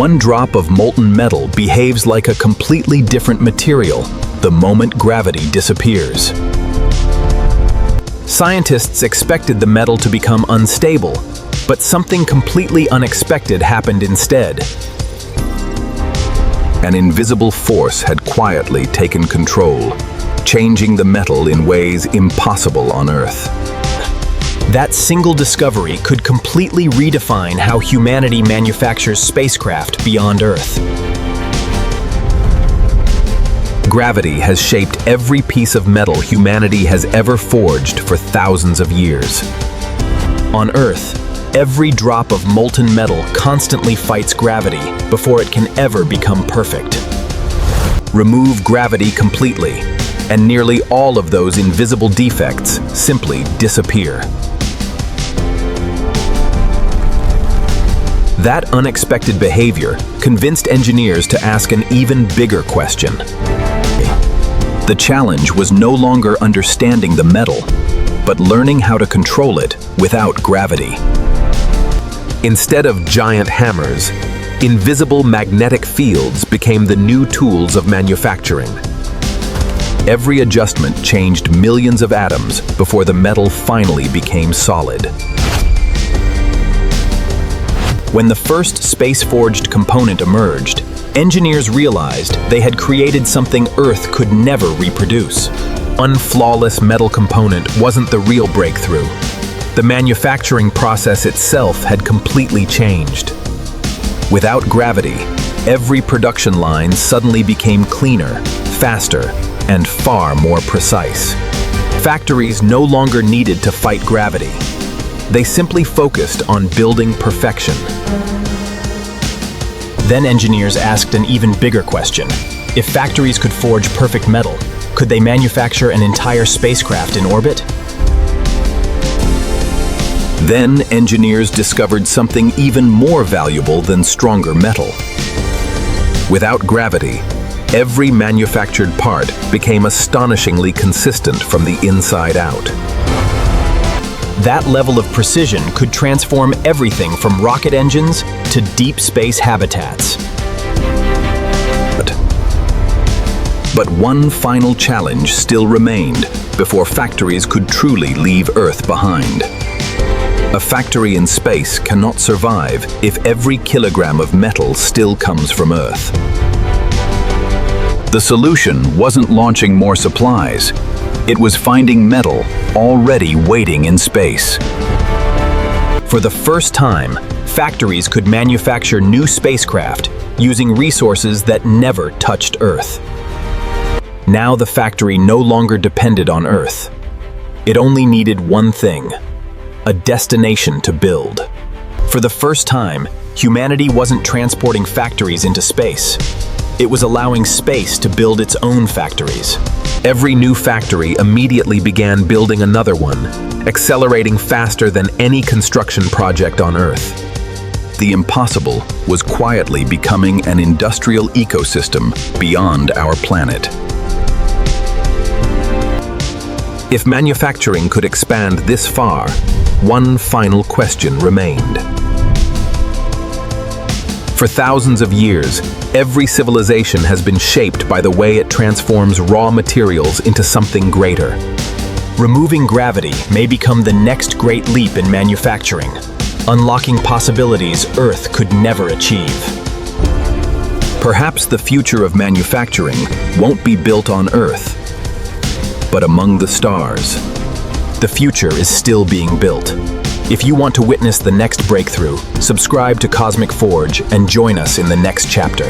One drop of molten metal behaves like a completely different material the moment gravity disappears. Scientists expected the metal to become unstable, but something completely unexpected happened instead. An invisible force had quietly taken control, changing the metal in ways impossible on Earth. That single discovery could completely redefine how humanity manufactures spacecraft beyond Earth. Gravity has shaped every piece of metal humanity has ever forged for thousands of years. On Earth, every drop of molten metal constantly fights gravity before it can ever become perfect. Remove gravity completely, and nearly all of those invisible defects simply disappear. That unexpected behavior convinced engineers to ask an even bigger question. The challenge was no longer understanding the metal, but learning how to control it without gravity. Instead of giant hammers, invisible magnetic fields became the new tools of manufacturing. Every adjustment changed millions of atoms before the metal finally became solid. When the first space-forged component emerged, engineers realized they had created something Earth could never reproduce. One flawless metal component wasn't the real breakthrough. The manufacturing process itself had completely changed. Without gravity, every production line suddenly became cleaner, faster, and far more precise. Factories no longer needed to fight gravity. They simply focused on building perfection. Then engineers asked an even bigger question. If factories could forge perfect metal, could they manufacture an entire spacecraft in orbit? Then engineers discovered something even more valuable than stronger metal. Without gravity, every manufactured part became astonishingly consistent from the inside out. That level of precision could transform everything from rocket engines to deep space habitats. But one final challenge still remained before factories could truly leave Earth behind. A factory in space cannot survive if every kilogram of metal still comes from Earth. The solution wasn't launching more supplies. It was finding metal already waiting in space. For the first time, factories could manufacture new spacecraft using resources that never touched Earth. Now the factory no longer depended on Earth. It only needed one thing: a destination to build. For the first time, humanity wasn't transporting factories into space. It was allowing space to build its own factories. Every new factory immediately began building another one, accelerating faster than any construction project on Earth. The impossible was quietly becoming an industrial ecosystem beyond our planet. If manufacturing could expand this far, one final question remained. For thousands of years, every civilization has been shaped by the way it transforms raw materials into something greater. Removing gravity may become the next great leap in manufacturing, unlocking possibilities Earth could never achieve. Perhaps the future of manufacturing won't be built on Earth, but among the stars. The future is still being built. If you want to witness the next breakthrough, subscribe to Cosmic Forge and join us in the next chapter.